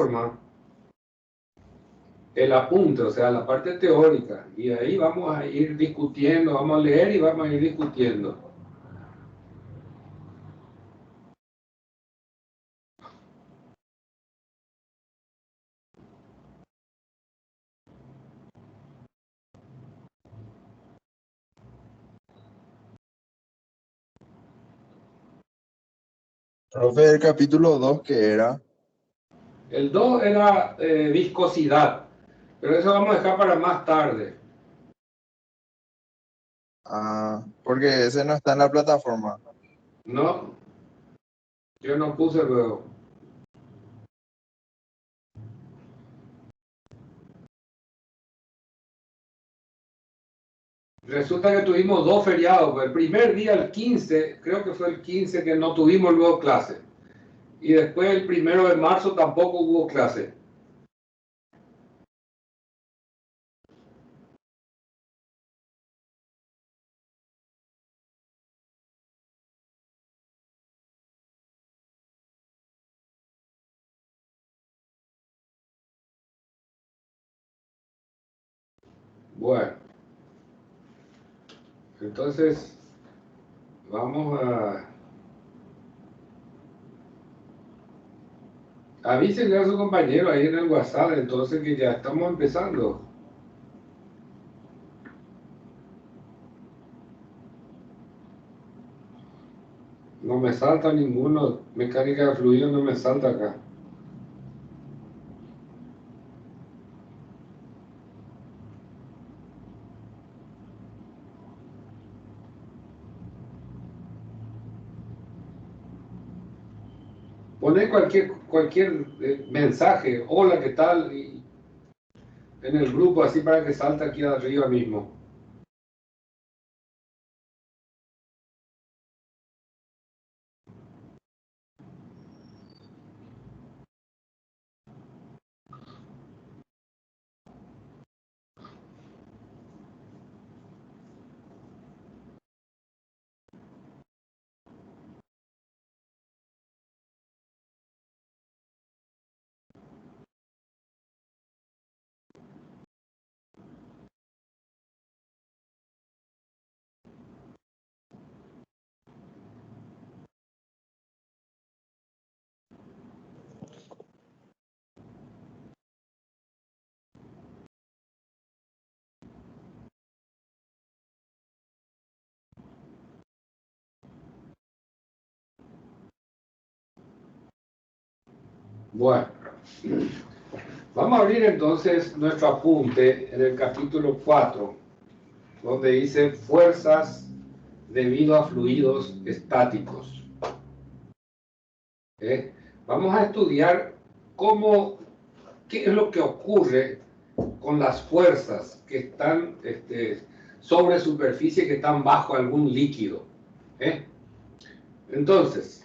plataforma el apunte, o sea, la parte teórica, y ahí vamos a ir discutiendo, vamos a leer y vamos a ir discutiendo. Profe, el capítulo 2, ¿qué era? El 2 era viscosidad, pero eso vamos a dejar para más tarde. Ah, porque ese no está en la plataforma. No, yo no puse luego. Resulta que tuvimos dos feriados. El primer día, el 15, creo que fue el 15 que no tuvimos luego clase. Y después el 1 de marzo tampoco hubo clase. Bueno, entonces vamos a... Avísenle a su compañero ahí en el WhatsApp, entonces que ya estamos empezando. No me salta ninguno, mecánica de fluido no me salta acá. Poné cualquier mensaje, hola, ¿qué tal? Y en el grupo, así para que salte aquí arriba mismo. Bueno, vamos a abrir entonces nuestro apunte en el capítulo 4, donde dice fuerzas debido a fluidos estáticos. Vamos a estudiar qué es lo que ocurre con las fuerzas que están sobre superficie, que están bajo algún líquido. Entonces,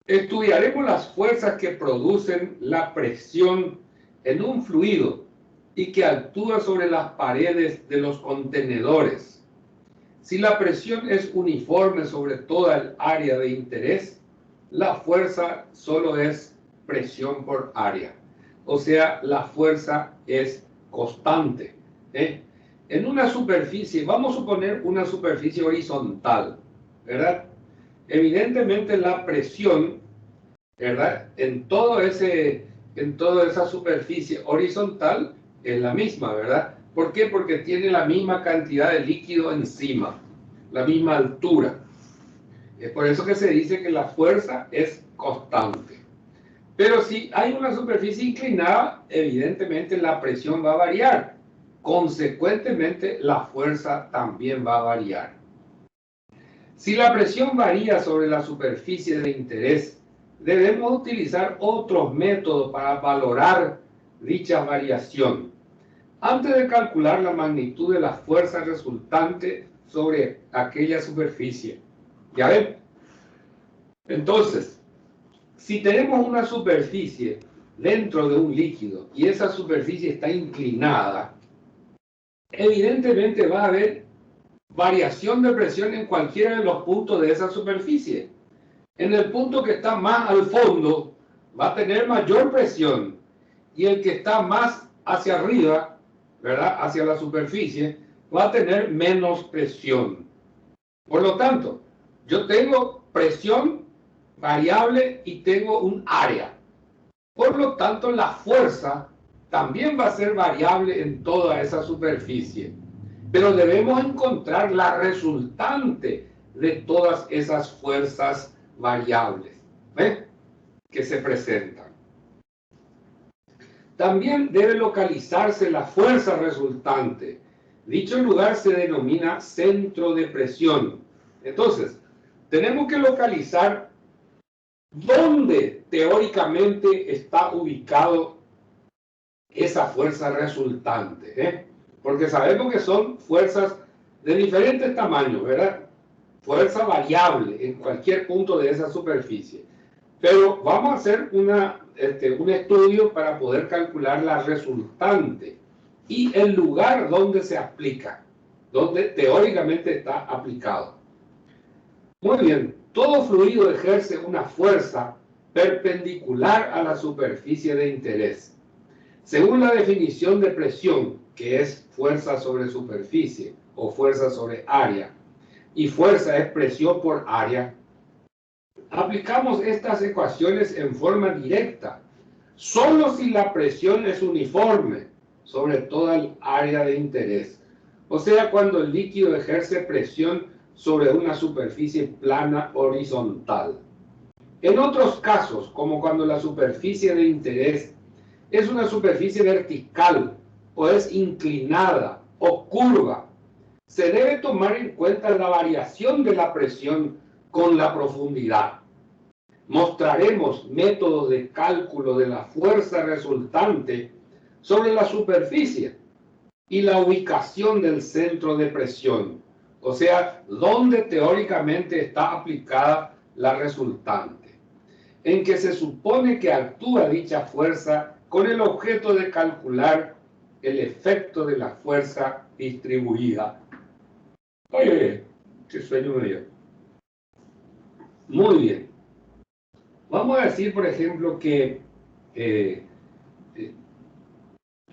estudiaremos las fuerzas que producen la presión en un fluido y que actúan sobre las paredes de los contenedores. Si la presión es uniforme sobre toda el área de interés, la fuerza solo es presión por área. O sea, la fuerza es constante. En una superficie, vamos a suponer una superficie horizontal, ¿verdad? Evidentemente la presión, ¿verdad? En toda esa superficie horizontal es la misma, ¿verdad? ¿Por qué? Porque tiene la misma cantidad de líquido encima, la misma altura. Es por eso que se dice que la fuerza es constante. Pero si hay una superficie inclinada, evidentemente la presión va a variar. Consecuentemente, la fuerza también va a variar. Si la presión varía sobre la superficie de interés, debemos utilizar otros métodos para valorar dicha variación, antes de calcular la magnitud de la fuerza resultante sobre aquella superficie. ¿Ya ven? Entonces, si tenemos una superficie dentro de un líquido y esa superficie está inclinada, evidentemente va a haber variación de presión en cualquiera de los puntos de esa superficie. En el punto que está más al fondo va a tener mayor presión y el que está más hacia arriba, ¿verdad? Hacia la superficie, va a tener menos presión. Por lo tanto, yo tengo presión variable y tengo un área. Por lo tanto, la fuerza también va a ser variable en toda esa superficie. Pero debemos encontrar la resultante de todas esas fuerzas variables, ¿eh?, que se presentan. También debe localizarse la fuerza resultante. Dicho lugar se denomina centro de presión. Entonces, tenemos que localizar dónde teóricamente está ubicado esa fuerza resultante, ¿eh? Porque sabemos que son fuerzas de diferentes tamaños, ¿verdad? Fuerza variable en cualquier punto de esa superficie. Pero vamos a hacer un estudio para poder calcular la resultante y el lugar donde se aplica, donde teóricamente está aplicado. Muy bien, todo fluido ejerce una fuerza perpendicular a la superficie de interés. Según la definición de presión, que es fuerza sobre superficie o fuerza sobre área, y fuerza es presión por área, aplicamos estas ecuaciones en forma directa, solo si la presión es uniforme sobre toda el área de interés. O sea, cuando el líquido ejerce presión sobre una superficie plana horizontal. En otros casos, como cuando la superficie de interés es una superficie vertical o es inclinada o curva, se debe tomar en cuenta la variación de la presión con la profundidad. Mostraremos métodos de cálculo de la fuerza resultante sobre la superficie y la ubicación del centro de presión, o sea, dónde teóricamente está aplicada la resultante, en que se supone que actúa dicha fuerza con el objeto de calcular el efecto de la fuerza distribuida. Oye, qué sueño me dio. Muy bien. Vamos a decir, por ejemplo, que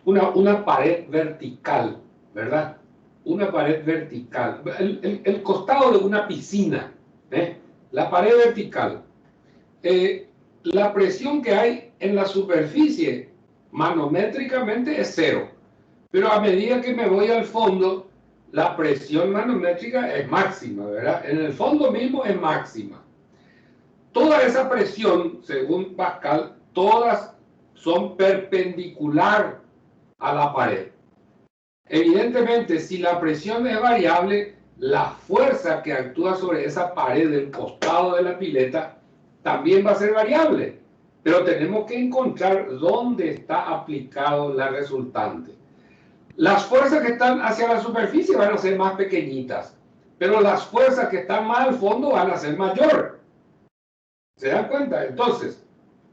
una pared vertical, ¿verdad? Una pared vertical. El costado de una piscina, ¿eh? La pared vertical. La presión que hay en la superficie manométricamente es cero. Pero a medida que me voy al fondo, la presión manométrica es máxima, ¿verdad? En el fondo mismo es máxima. Toda esa presión, según Pascal, todas son perpendicular a la pared. Evidentemente, si la presión es variable, la fuerza que actúa sobre esa pared del costado de la pileta también va a ser variable. Pero tenemos que encontrar dónde está aplicado la resultante. Las fuerzas que están hacia la superficie van a ser más pequeñitas, pero las fuerzas que están más al fondo van a ser mayor. ¿Se dan cuenta? Entonces,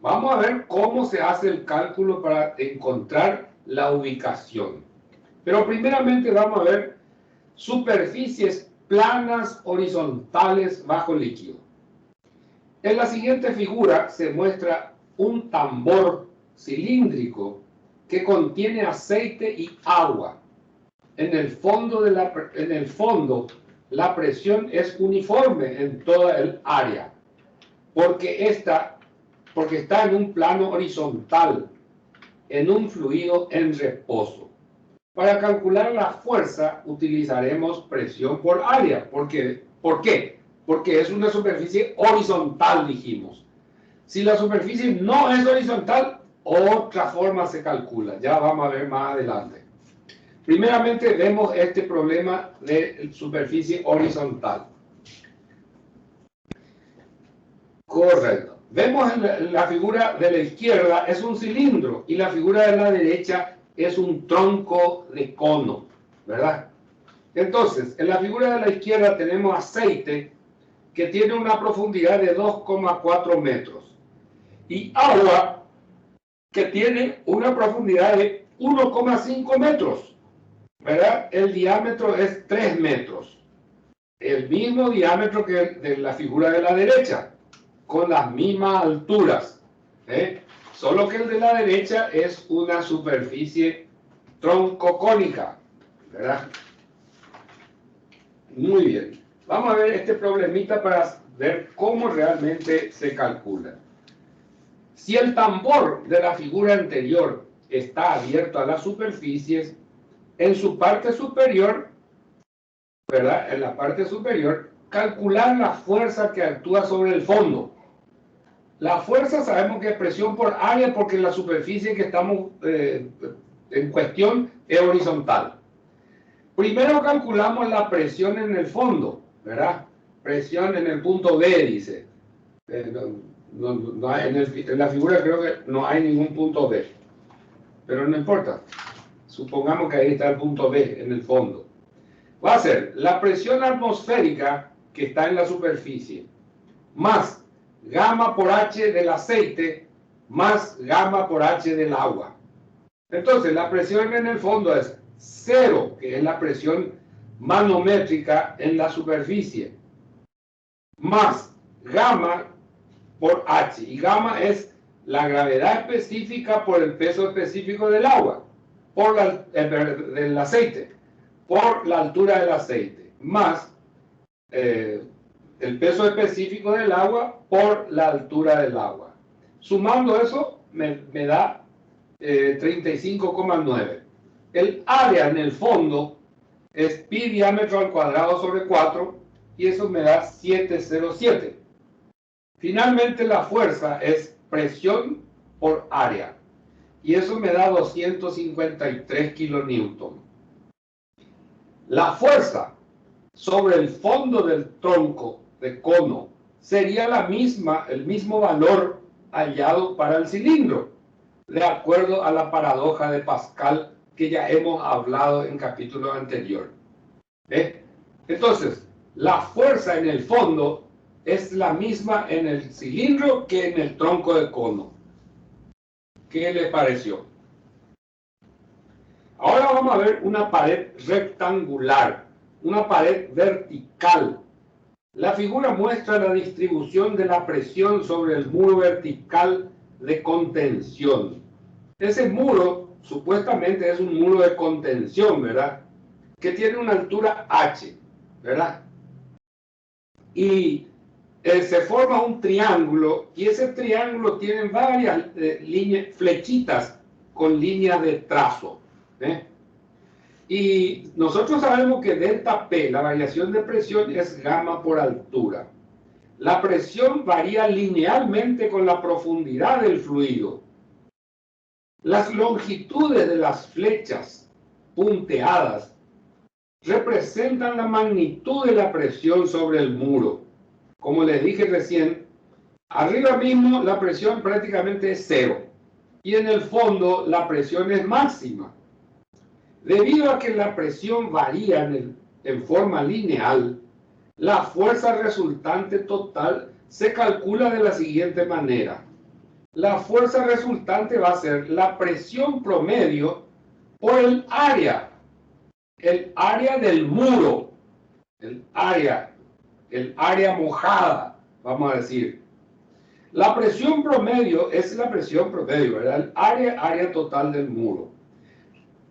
vamos a ver cómo se hace el cálculo para encontrar la ubicación. Pero primeramente vamos a ver superficies planas horizontales bajo líquido. En la siguiente figura se muestra un tambor cilíndrico que contiene aceite y agua. En el fondo, la presión es uniforme en toda el área, porque está en un plano horizontal, en un fluido en reposo. Para calcular la fuerza utilizaremos presión por área. ¿Por qué? Porque es una superficie horizontal, dijimos. Si la superficie no es horizontal, otra forma se calcula. Ya vamos a ver más adelante. Primeramente vemos este problema de superficie horizontal. Correcto. Vemos en la figura de la izquierda es un cilindro y la figura de la derecha es un tronco de cono, ¿verdad? Entonces, en la figura de la izquierda tenemos aceite que tiene una profundidad de 2,4 metros y agua que tiene una profundidad de 1,5 metros, ¿verdad? El diámetro es 3 metros, el mismo diámetro que de la figura de la derecha, con las mismas alturas, ¿eh? Solo que el de la derecha es una superficie troncocónica, ¿verdad? Muy bien. Vamos a ver este problemita para ver cómo realmente se calcula. Si el tambor de la figura anterior está abierto a las superficies, en su parte superior, ¿verdad? En la parte superior, calcular la fuerza que actúa sobre el fondo. La fuerza sabemos que es presión por área porque la superficie que estamos en cuestión es horizontal. Primero calculamos la presión en el fondo, ¿verdad? Presión en el punto B, dice. En la figura creo que no hay ningún punto B, pero no importa. Supongamos que ahí está el punto B en el fondo. Va a ser la presión atmosférica que está en la superficie, más gamma por H del aceite, más gamma por H del agua. Entonces, la presión en el fondo es 0, que es la presión manométrica en la superficie, más gamma por H. Y gamma es la gravedad específica por el peso específico del agua, del aceite, por la altura del aceite, más el peso específico del agua por la altura del agua. Sumando eso, me da 35,9. El área en el fondo es pi diámetro al cuadrado sobre 4 y eso me da 707. Finalmente la fuerza es presión por área y eso me da 253 kilonewton. La fuerza sobre el fondo del tronco de cono sería el mismo valor hallado para el cilindro, de acuerdo a la paradoja de Pascal que ya hemos hablado en capítulo anterior. Entonces, la fuerza en el fondo es la misma en el cilindro que en el tronco de cono. ¿Qué le pareció? Ahora vamos a ver una pared rectangular, una pared vertical. La figura muestra la distribución de la presión sobre el muro vertical de contención. Ese muro supuestamente es un muro de contención, ¿verdad? Que tiene una altura H, ¿verdad? Y se forma un triángulo y ese triángulo tiene varias flechitas con líneas de trazo. Y nosotros sabemos que delta P, la variación de presión, es gamma por altura. La presión varía linealmente con la profundidad del fluido. Las longitudes de las flechas punteadas representan la magnitud de la presión sobre el muro. Como les dije recién, arriba mismo la presión prácticamente es 0 y en el fondo la presión es máxima. Debido a que la presión varía en forma lineal, la fuerza resultante total se calcula de la siguiente manera. La fuerza resultante va a ser la presión promedio por el área del muro, el área mojada, vamos a decir. La presión promedio es la presión promedio, ¿verdad? El área total del muro.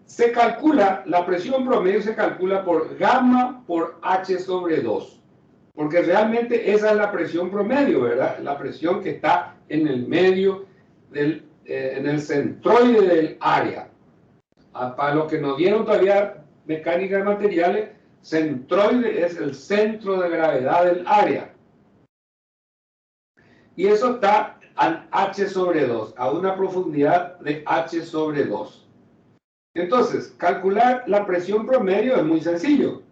Se calcula, la presión promedio se calcula por gamma por H sobre 2. Porque realmente esa es la presión promedio, ¿verdad? La presión que está en el medio, en el centroide del área. Para los que nos dieron todavía mecánica de materiales, centroide es el centro de gravedad del área. Y eso está a H sobre 2, a una profundidad de H sobre 2. Entonces, calcular la presión promedio es muy sencillo.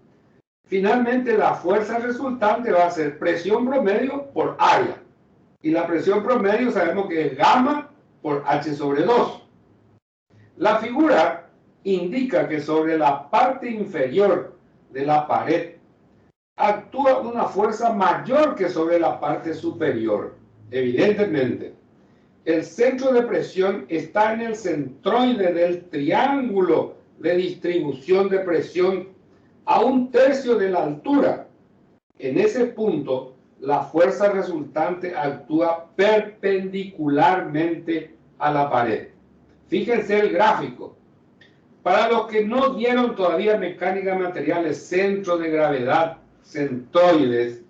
Finalmente, la fuerza resultante va a ser presión promedio por área. Y la presión promedio sabemos que es gamma por H sobre 2. La figura indica que sobre la parte inferior de la pared actúa una fuerza mayor que sobre la parte superior. Evidentemente, el centro de presión está en el centroide del triángulo de distribución de presión a 1/3 de la altura. En ese punto, la fuerza resultante actúa perpendicularmente a la pared. Fíjense el gráfico. Para los que no vieron todavía mecánica de materiales, centro de gravedad, centroides,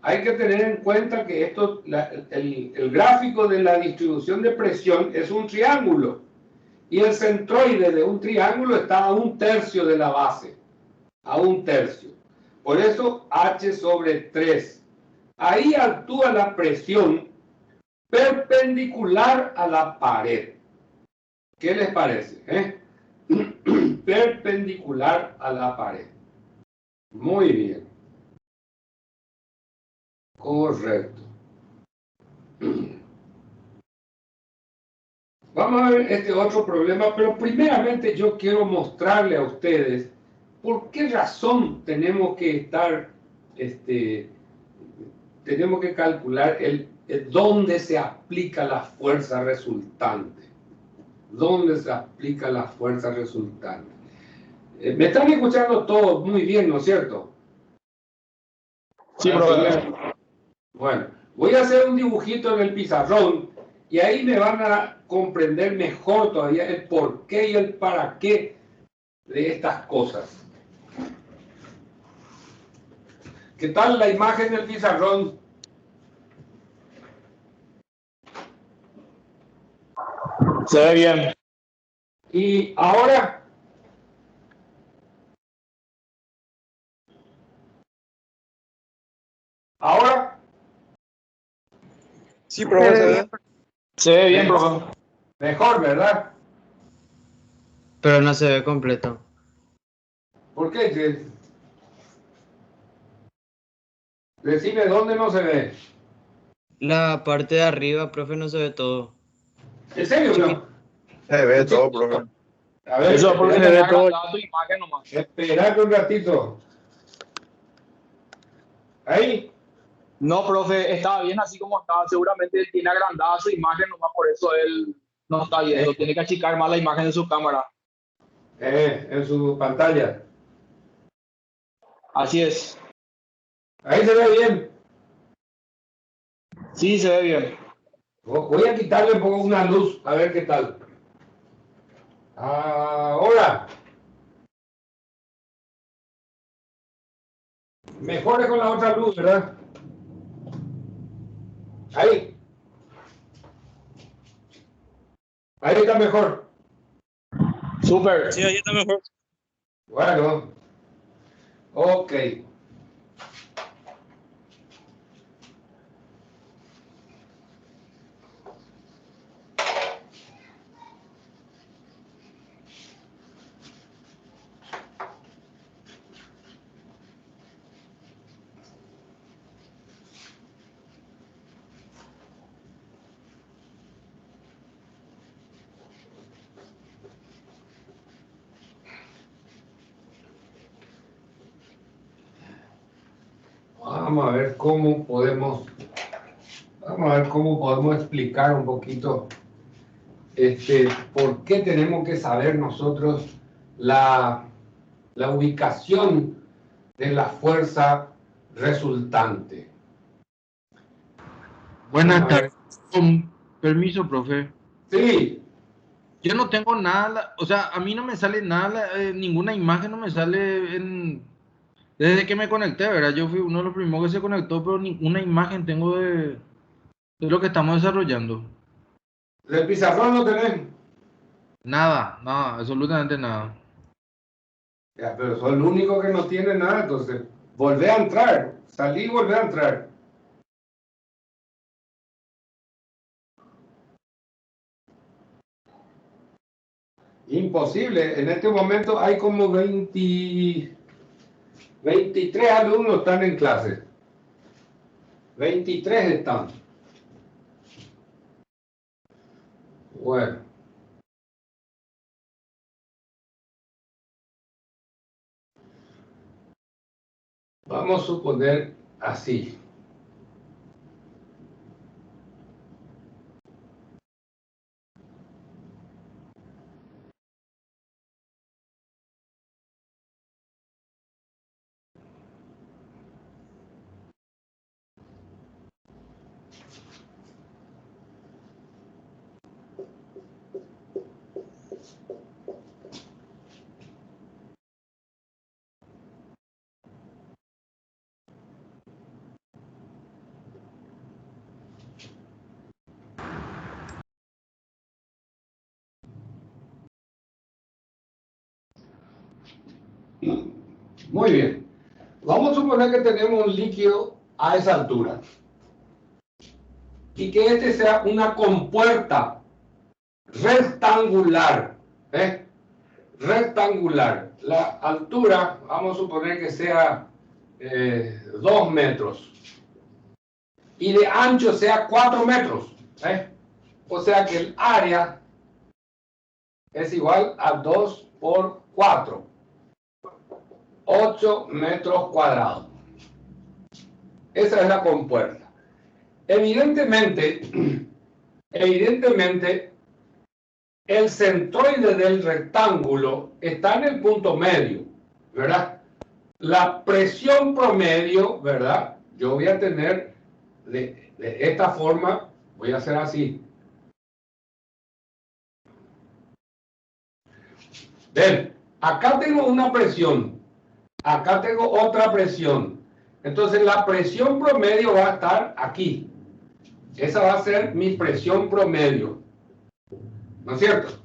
hay que tener en cuenta que el gráfico de la distribución de presión es un triángulo y el centroide de un triángulo está a 1/3 de la base, a 1/3. Por eso H sobre 3. Ahí actúa la presión perpendicular a la pared. ¿Qué les parece? Perpendicular a la pared. Muy bien. Correcto. Vamos a ver este otro problema, pero primeramente yo quiero mostrarle a ustedes por qué razón tenemos que estar, tenemos que calcular dónde se aplica la fuerza resultante. ¿Dónde se aplica la fuerza resultante? Me están escuchando todos muy bien, ¿no es cierto? Sí, profe. Bueno, voy a hacer un dibujito en el pizarrón y ahí me van a comprender mejor todavía el por qué y el para qué de estas cosas. ¿Qué tal la imagen del pizarrón? Se ve bien. Y ahora, Sí, profe, se ve. Se ve bien, profe. mejor, ¿verdad? Pero no se ve completo. ¿Por qué? Decime dónde no se ve. La parte de arriba, profe, no se ve todo. ¿En serio no? Se ve todo, profe. A ver, Eso es porque se espérate, ve todo tu imagen nomás. esperate un ratito. Ahí. No, profe, estaba bien así como estaba. Seguramente él tiene agrandada su imagen nomás, por eso él no está viendo. Tiene que achicar más la imagen de su cámara. En su pantalla. Así es. Ahí se ve bien. Sí, se ve bien. Voy a quitarle un poco una luz, a ver qué tal. Ahora. Mejor con la otra luz, ¿verdad? Ahí. Ahí está mejor. Súper. Sí, ahí está mejor. Bueno. Ok. Vamos a ver cómo podemos explicar un poquito por qué tenemos que saber nosotros la ubicación de la fuerza resultante. Buenas tardes. Con permiso, profe. Sí, Yo no tengo nada, o sea, a mí no me sale nada, ninguna imagen no me sale desde que me conecté, ¿verdad? Yo fui uno de los primeros que se conectó, pero ninguna imagen tengo de lo que estamos desarrollando. del pizarrón no tenés. Nada, nada, absolutamente nada. Ya, pero soy el único que no tiene nada, entonces volvé a entrar, salí y volvé a entrar. Imposible, en este momento hay como 23 alumnos están en clase. 23 están. Bueno. Vamos a suponer así. Muy bien. Vamos a suponer que tenemos un líquido a esa altura y que este sea una compuerta rectangular, ¿eh? Rectangular. La altura, vamos a suponer que sea 2 metros y de ancho sea 4 metros, ¿eh? O sea que el área es igual a 2 por 4, 8 metros cuadrados. Esa es la compuerta. Evidentemente, el centroide del rectángulo está en el punto medio, ¿verdad? La presión promedio, ¿verdad? Yo voy a tener de esta forma, voy a hacer así. Ven, acá tengo una presión, acá tengo otra presión. Entonces la presión promedio va a estar aquí. Esa va a ser mi presión promedio, ¿no es cierto?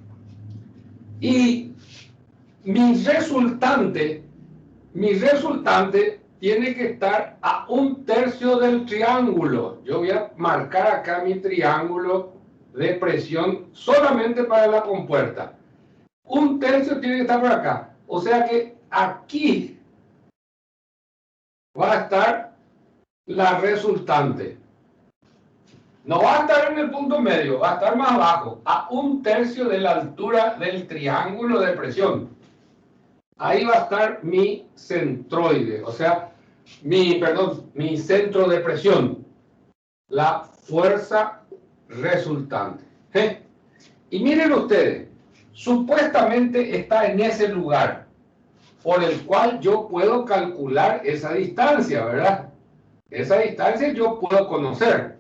Y mi resultante tiene que estar a 1/3 del triángulo. Yo voy a marcar acá mi triángulo de presión solamente para la compuerta. 1/3 tiene que estar por acá. O sea que aquí va a estar la resultante. No va a estar en el punto medio, va a estar más abajo, a 1/3 de la altura del triángulo de presión. Ahí va a estar mi centroide, o sea, mi centro de presión, la fuerza resultante. ¿Eh? Y miren ustedes, supuestamente está en ese lugar, por el cual yo puedo calcular esa distancia, ¿verdad? Esa distancia yo puedo conocer.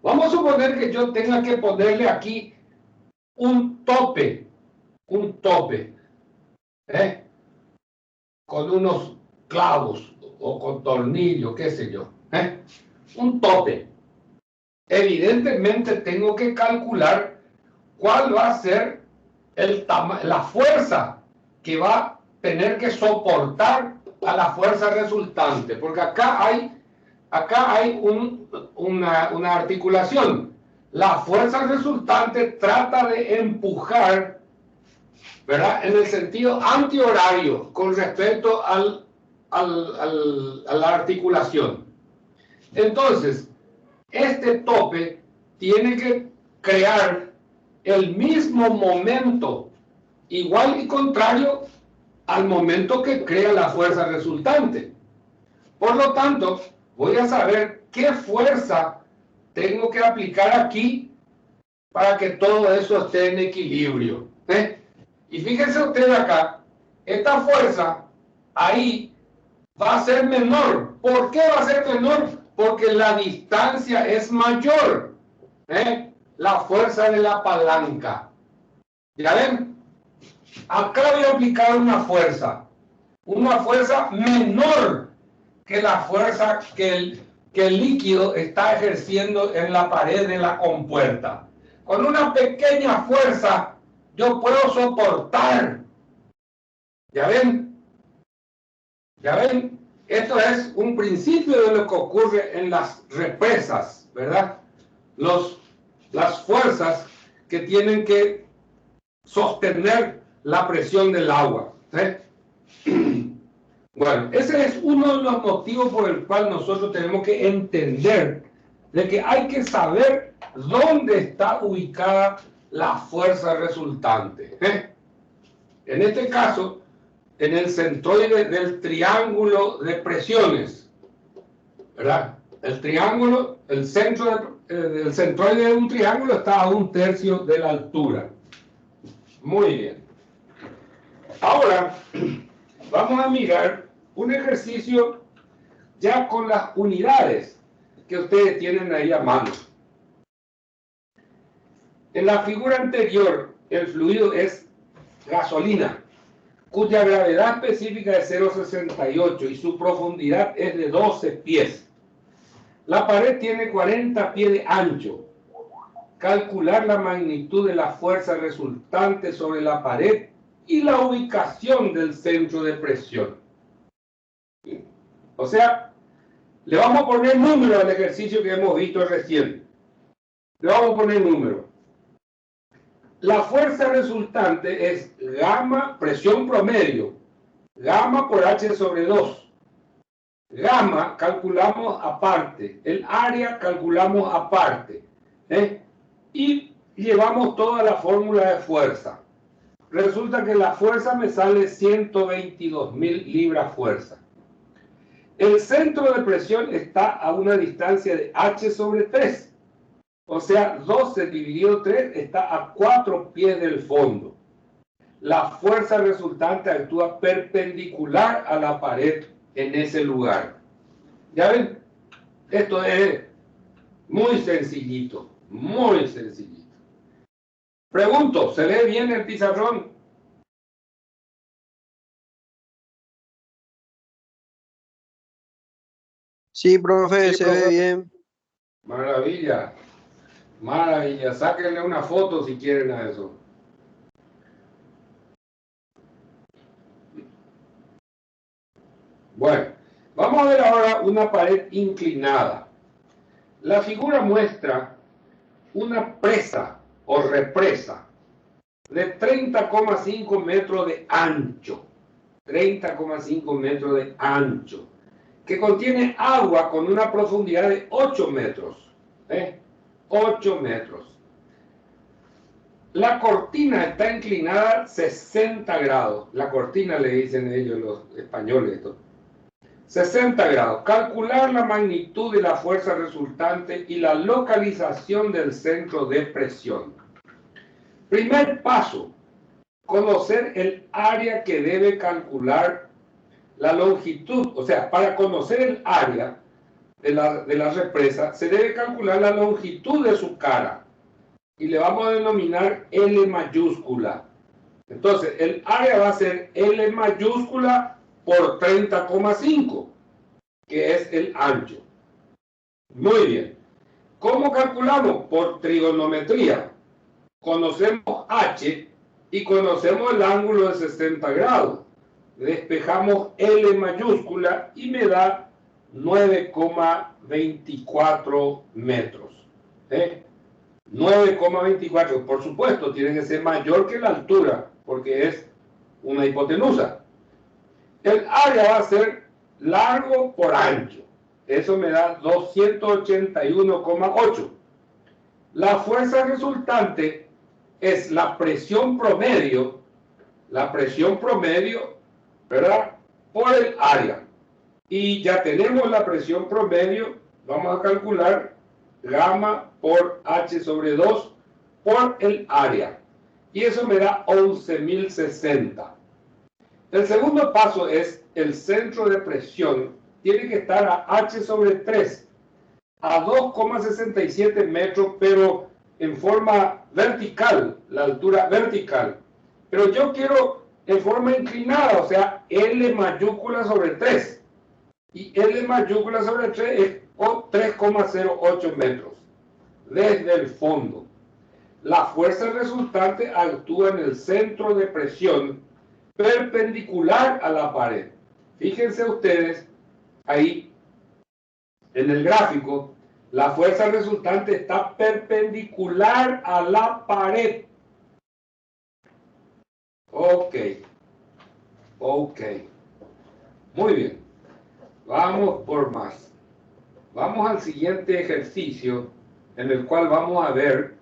Vamos a suponer que yo tenga que ponerle aquí un tope, ¿eh? Con unos clavos o con tornillos, qué sé yo, ¿eh? Un tope. Evidentemente tengo que calcular cuál va a ser la fuerza que va a tener que soportar a la fuerza resultante, porque acá hay una articulación. La fuerza resultante trata de empujar, ¿verdad?, en el sentido antihorario con respecto a la articulación. Entonces, este tope tiene que crear el mismo momento, igual y contrario al momento que crea la fuerza resultante. Por lo tanto, voy a saber qué fuerza tengo que aplicar aquí para que todo eso esté en equilibrio, ¿eh? Y fíjense ustedes acá, esta fuerza ahí va a ser menor. ¿Por qué va a ser menor? Porque la distancia es mayor, ¿eh? La fuerza de la palanca. ¿Ya ven? Acá voy a aplicar una fuerza menor que la fuerza que el líquido está ejerciendo en la pared de la compuerta. Con una pequeña fuerza yo puedo soportar. ¿Ya ven? ¿Ya ven? Esto es un principio de lo que ocurre en las represas, ¿verdad? Las fuerzas que tienen que sostener la presión del agua, ¿eh? Bueno, ese es uno de los motivos por el cual nosotros tenemos que entender de que hay que saber dónde está ubicada la fuerza resultante, ¿eh? En este caso, en el centroide del triángulo de presiones, ¿verdad? El triángulo, el centroide de un triángulo está a 1/3 de la altura. Muy bien. Ahora vamos a mirar un ejercicio ya con las unidades que ustedes tienen ahí a mano. En la figura anterior, el fluido es gasolina, cuya gravedad específica es 0,68 y su profundidad es de 12 pies. La pared tiene 40 pies de ancho. Calcular la magnitud de la fuerza resultante sobre la pared y la ubicación del centro de presión. O sea, le vamos a poner número al ejercicio que hemos visto recién. Le vamos a poner número. La fuerza resultante es gamma, presión promedio, gamma por H sobre 2. Gamma calculamos aparte, el área calculamos aparte, y llevamos toda la fórmula de fuerza. Resulta que la fuerza me sale 122.000 libras fuerza. El centro de presión está a una distancia de H sobre 3. O sea, 12 dividido 3 está a 4 pies del fondo. La fuerza resultante actúa perpendicular a la pared en ese lugar. ¿Ya ven? Esto es muy sencillito, muy sencillito. Pregunto, ¿se ve bien el pizarrón? Sí, profe, se ve bien. Maravilla, maravilla. Sáquenle una foto si quieren a eso. Bueno, vamos a ver ahora una pared inclinada. La figura muestra una presa o represa de 30,5 metros de ancho. 30,5 metros de ancho. Que contiene agua con una profundidad de 8 metros. 8 metros. La cortina está inclinada 60 grados. La cortina le dicen ellos los españoles esto. 60 grados. Calcular la magnitud de la fuerza resultante y la localización del centro de presión. Primer paso. Conocer el área que debe calcular la longitud. O sea, para conocer el área de la represa, se debe calcular la longitud de su cara. Y le vamos a denominar L mayúscula. Entonces, el área va a ser L mayúscula por 30,5, que es el ancho. Muy bien. ¿Cómo calculamos? Por trigonometría. Conocemos H y conocemos el ángulo de 60 grados. Despejamos L mayúscula y me da 9,24 metros. 9,24. Por supuesto, tiene que ser mayor que la altura, porque es una hipotenusa. El área va a ser largo por ancho. Eso me da 281,8. La fuerza resultante es la presión promedio, ¿verdad? Por el área. Y ya tenemos la presión promedio, vamos a calcular gamma por H sobre 2 por el área. Y eso me da 11.060. El segundo paso es el centro de presión. Tiene que estar a H sobre 3, a 2,67 metros, pero en forma vertical, la altura vertical. Pero yo quiero en forma inclinada, o sea, L mayúscula sobre 3. Y L mayúscula sobre 3 es 3,08 metros desde el fondo. La fuerza resultante actúa en el centro de presión perpendicular a la pared. Fíjense ustedes ahí en el gráfico, la fuerza resultante está perpendicular a la pared. Ok. Muy bien. Vamos por más. Vamos al siguiente ejercicio en el cual vamos a ver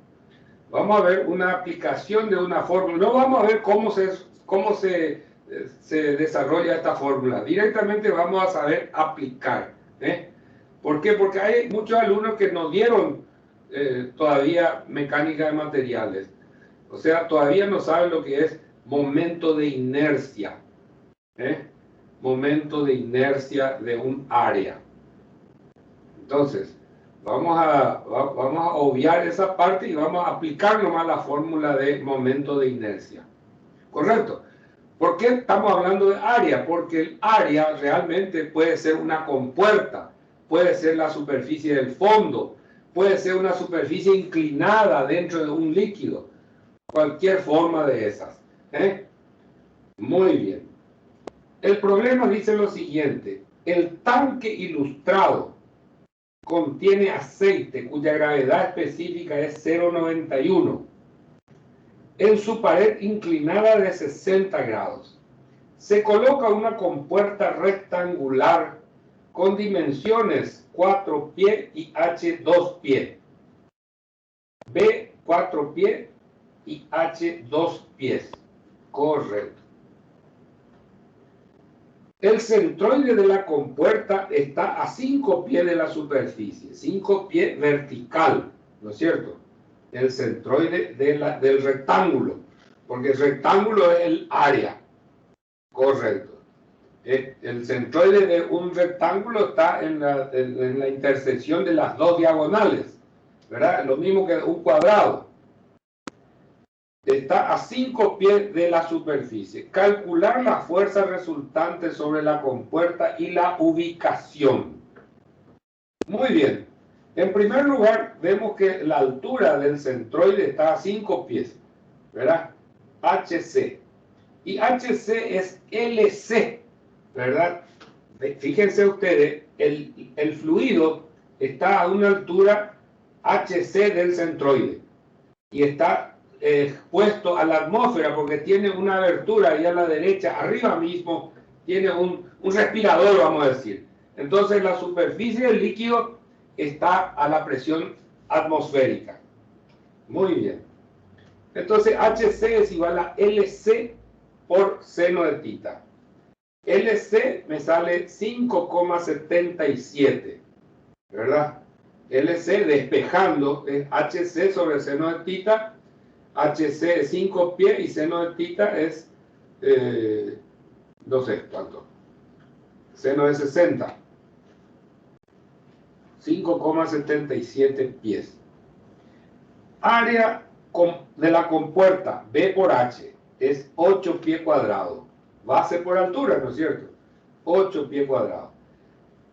una aplicación de una fórmula. No vamos a ver cómo se desarrolla esta fórmula. Directamente vamos a saber aplicar. ¿Por qué? Porque hay muchos alumnos que no dieron todavía mecánica de materiales. O sea, todavía no saben lo que es momento de inercia. Momento de inercia de un área. Entonces, vamos a obviar esa parte y vamos a aplicar nomás la fórmula de momento de inercia. ¿Correcto? ¿Por qué estamos hablando de área? Porque el área realmente puede ser una compuerta, puede ser la superficie del fondo, puede ser una superficie inclinada dentro de un líquido, cualquier forma de esas. Muy bien. El problema dice lo siguiente. El tanque ilustrado contiene aceite cuya gravedad específica es 0,91 en su pared inclinada de 60 grados. Se coloca una compuerta rectangular con dimensiones 4 pies y H 2 pies. B 4 pies y H 2 pies. Correcto. El centroide de la compuerta está a 5 pies de la superficie, 5 pies vertical, ¿no es cierto? El centroide del rectángulo, porque el rectángulo es el área, correcto. El centroide de un rectángulo está en la intersección de las dos diagonales, ¿verdad? Lo mismo que un cuadrado. Está a 5 pies de la superficie. Calcular la fuerza resultante sobre la compuerta y la ubicación. Muy bien. En primer lugar, vemos que la altura del centroide está a 5 pies, ¿verdad? HC. Y HC es LC, ¿verdad? Fíjense ustedes, el fluido está a una altura HC del centroide y está expuesto a la atmósfera porque tiene una abertura ahí a la derecha, arriba mismo tiene un respirador, vamos a decir. Entonces la superficie del líquido está a la presión atmosférica. Muy bien. Entonces HC es igual a LC por seno de tita. LC me sale 5,77, ¿verdad? LC despejando es HC sobre seno de tita. HC es 5 pies y seno de tita es, no sé cuánto, seno de 60. 5,77 pies. Área de la compuerta, B por H, es 8 pies cuadrados. Base por altura, ¿no es cierto? 8 pies cuadrados.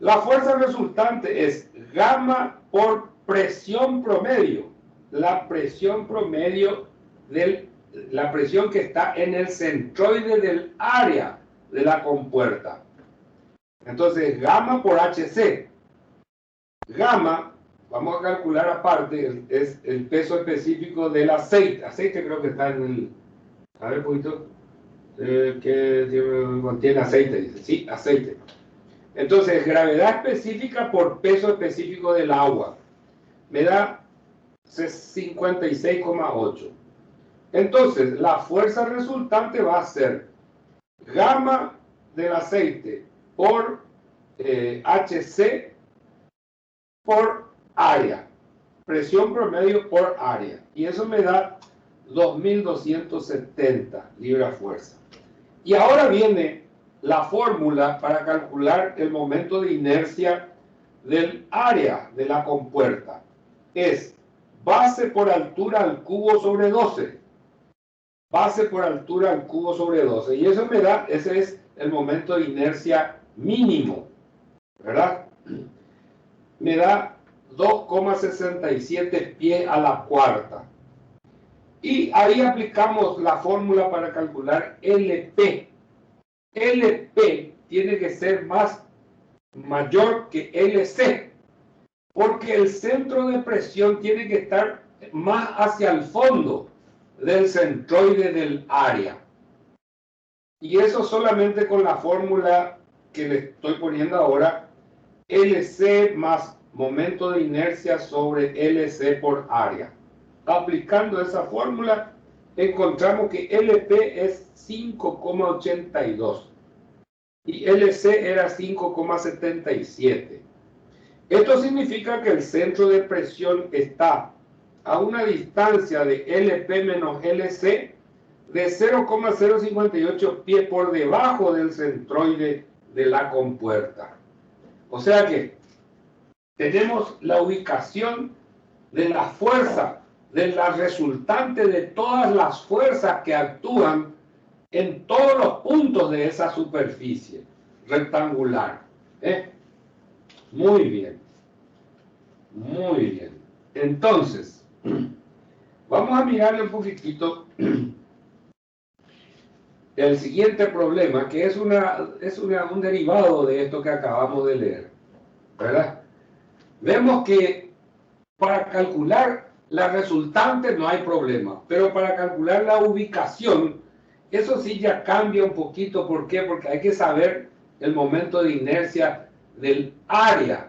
La fuerza resultante es gamma por presión promedio. La presión promedio la presión que está en el centroide del área de la compuerta. Entonces, gamma por HC. Gamma, vamos a calcular aparte, es el peso específico del aceite. Aceite creo que está en el... A ver, un poquito. Que contiene aceite, dice. Sí, aceite. Entonces, gravedad específica por peso específico del agua. Me da 56,8. Entonces, la fuerza resultante va a ser gamma del aceite por HC por área. Presión promedio por área. Y eso me da 2.270 libras-fuerza. Y ahora viene la fórmula para calcular el momento de inercia del área de la compuerta. Es base por altura al cubo sobre 12. Base por altura al cubo sobre 12. Y eso me da, ese es el momento de inercia mínimo, ¿verdad? Me da 2,67 pies a la cuarta. Y ahí aplicamos la fórmula para calcular LP. LP tiene que ser mayor que LC, porque el centro de presión tiene que estar más hacia el fondo del centroide del área. Y eso solamente con la fórmula que le estoy poniendo ahora, LC más momento de inercia sobre LC por área. Aplicando esa fórmula, encontramos que LP es 5,82 y LC era 5,77. Esto significa que el centro de presión está a una distancia de LP menos LC de 0,058 pies por debajo del centroide de la compuerta. O sea que tenemos la ubicación de la fuerza, de la resultante de todas las fuerzas que actúan en todos los puntos de esa superficie rectangular. Muy bien. Muy bien. Entonces, vamos a mirarle un poquitito el siguiente problema, que es un derivado de esto que acabamos de leer, ¿verdad? Vemos que para calcular la resultante no hay problema, pero para calcular la ubicación, eso sí ya cambia un poquito. ¿Por qué? Porque hay que saber el momento de inercia del área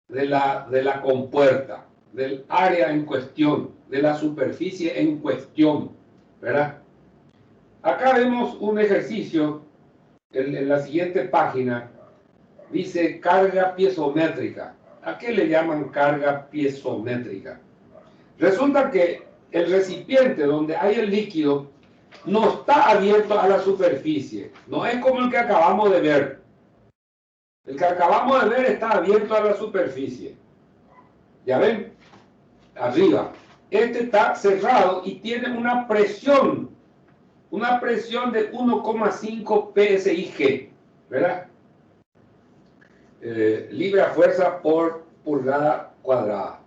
de la compuerta, del área en cuestión, de la superficie en cuestión, ¿verdad? Acá vemos un ejercicio en la siguiente página. Dice carga piezométrica. ¿A qué le llaman carga piezométrica? Resulta que el recipiente donde hay el líquido no está abierto a la superficie. No es como el que acabamos de ver. El que acabamos de ver está abierto a la superficie. ¿Ya ven? Arriba. Este está cerrado y tiene una presión de 1,5 psig, ¿verdad? Libre a fuerza por pulgada cuadrada.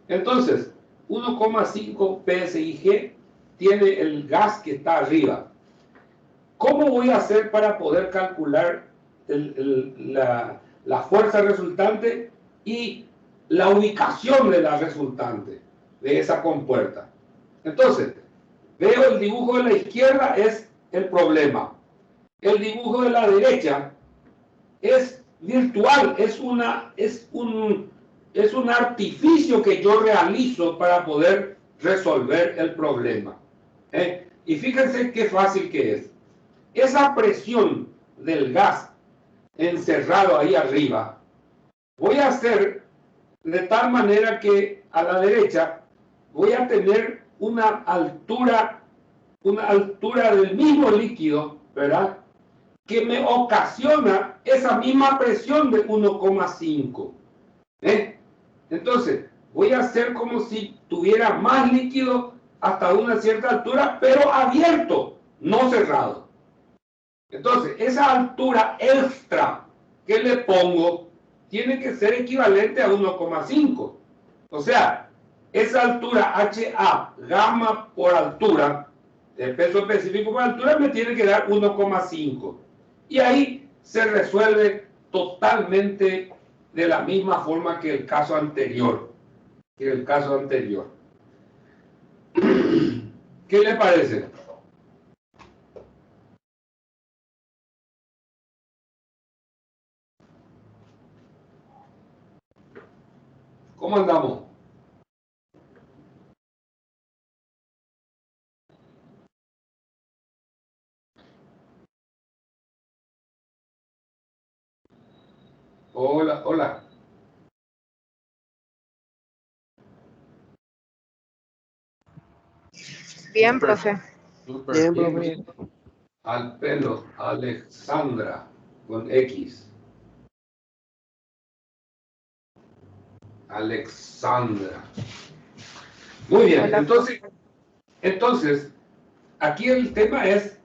Entonces, 1,5 psig tiene el gas que está arriba. ¿Cómo voy a hacer para poder calcular la fuerza resultante y la ubicación de la resultante de esa compuerta? Entonces, veo el dibujo de la izquierda es el problema. El dibujo de la derecha es virtual, es un artificio que yo realizo para poder resolver el problema. Y fíjense qué fácil que es. Esa presión del gas encerrado ahí arriba, voy a hacer de tal manera que a la derecha voy a tener una altura del mismo líquido, ¿verdad?, que me ocasiona esa misma presión de 1,5. Entonces, voy a hacer como si tuviera más líquido hasta una cierta altura, pero abierto, no cerrado. Entonces, esa altura extra que le pongo tiene que ser equivalente a 1,5. O sea, esa altura HA, gamma por altura, el peso específico por altura, me tiene que dar 1,5. Y ahí se resuelve totalmente de la misma forma que el caso anterior. ¿Qué le parece? ¿Cómo andamos? Hola, hola. Bien, profe. Super, Bien, bien, profe. bien. Al pelo, Alexandra, con X. Alexandra. Muy bien, Hola. entonces, aquí el tema es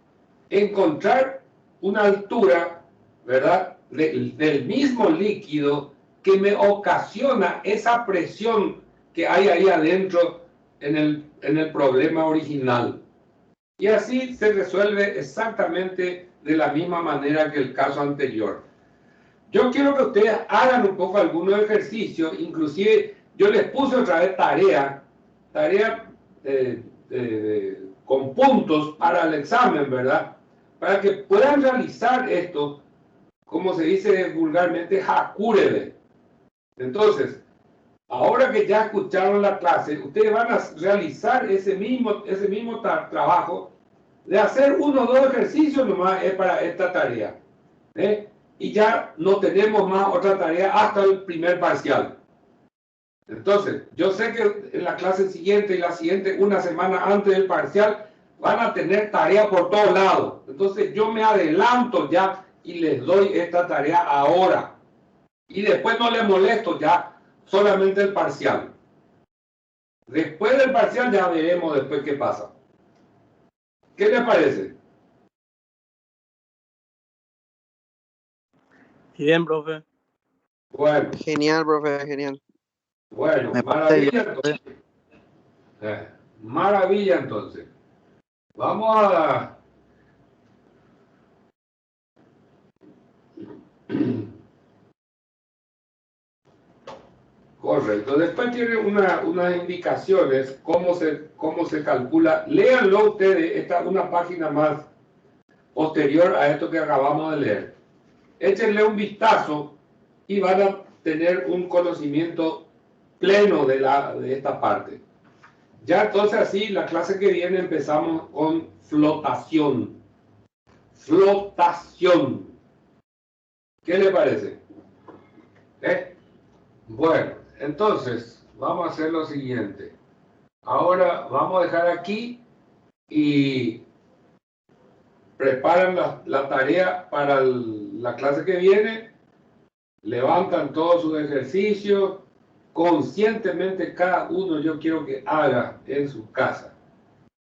encontrar una altura, ¿verdad?, del mismo líquido que me ocasiona esa presión que hay ahí adentro en el problema original. Y así se resuelve exactamente de la misma manera que el caso anterior. Yo quiero que ustedes hagan un poco algunos ejercicios, inclusive yo les puse otra vez tarea con puntos para el examen, ¿verdad? Para que puedan realizar esto, como se dice vulgarmente, jacúrele. Entonces, ahora que ya escucharon la clase, ustedes van a realizar ese mismo trabajo de hacer 1 o 2 ejercicios nomás para esta tarea. Y ya no tenemos más otra tarea hasta el primer parcial. Entonces, yo sé que en la clase siguiente y la siguiente, una semana antes del parcial, van a tener tarea por todos lados. Entonces, yo me adelanto ya y les doy esta tarea ahora. Y después no les molesto ya, solamente el parcial. Después del parcial ya veremos después qué pasa. ¿Qué les parece? Bien, profe. Bueno, Genial, profe, genial. bueno, Me parece maravilla bien. entonces. Maravilla entonces. Vamos Correcto. Después tiene unas indicaciones cómo se calcula. Léanlo ustedes. Esta es una página más posterior a esto que acabamos de leer. Échenle un vistazo y van a tener un conocimiento pleno de esta parte. Ya entonces así, la clase que viene empezamos con flotación. Flotación. ¿Qué le parece? Bueno, entonces vamos a hacer lo siguiente. Ahora vamos a dejar aquí y preparan la tarea para la clase que viene. Levantan todos sus ejercicios. Conscientemente cada uno yo quiero que haga en su casa.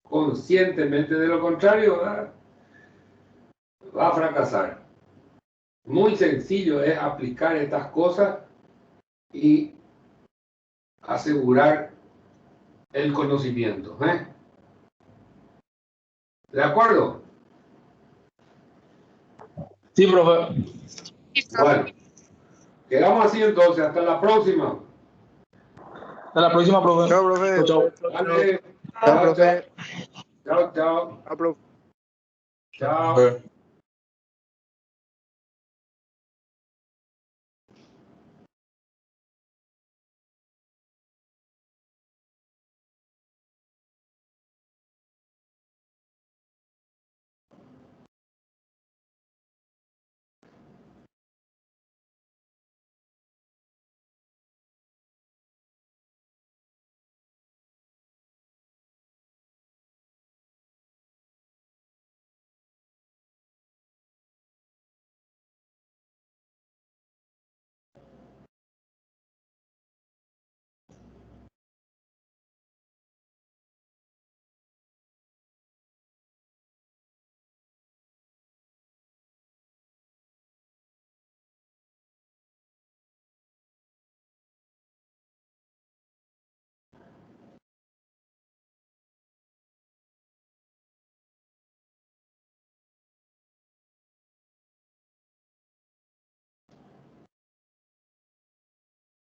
Conscientemente, de lo contrario va a fracasar. Muy sencillo es aplicar estas cosas y asegurar el conocimiento. ¿De acuerdo? Sí, profe. Bueno, quedamos así entonces. Hasta la próxima. Hasta la próxima, profe. Chao, profe. Chao. Dale. Chao, profe. Chao, chao. Chao, profe. Chao. Bueno.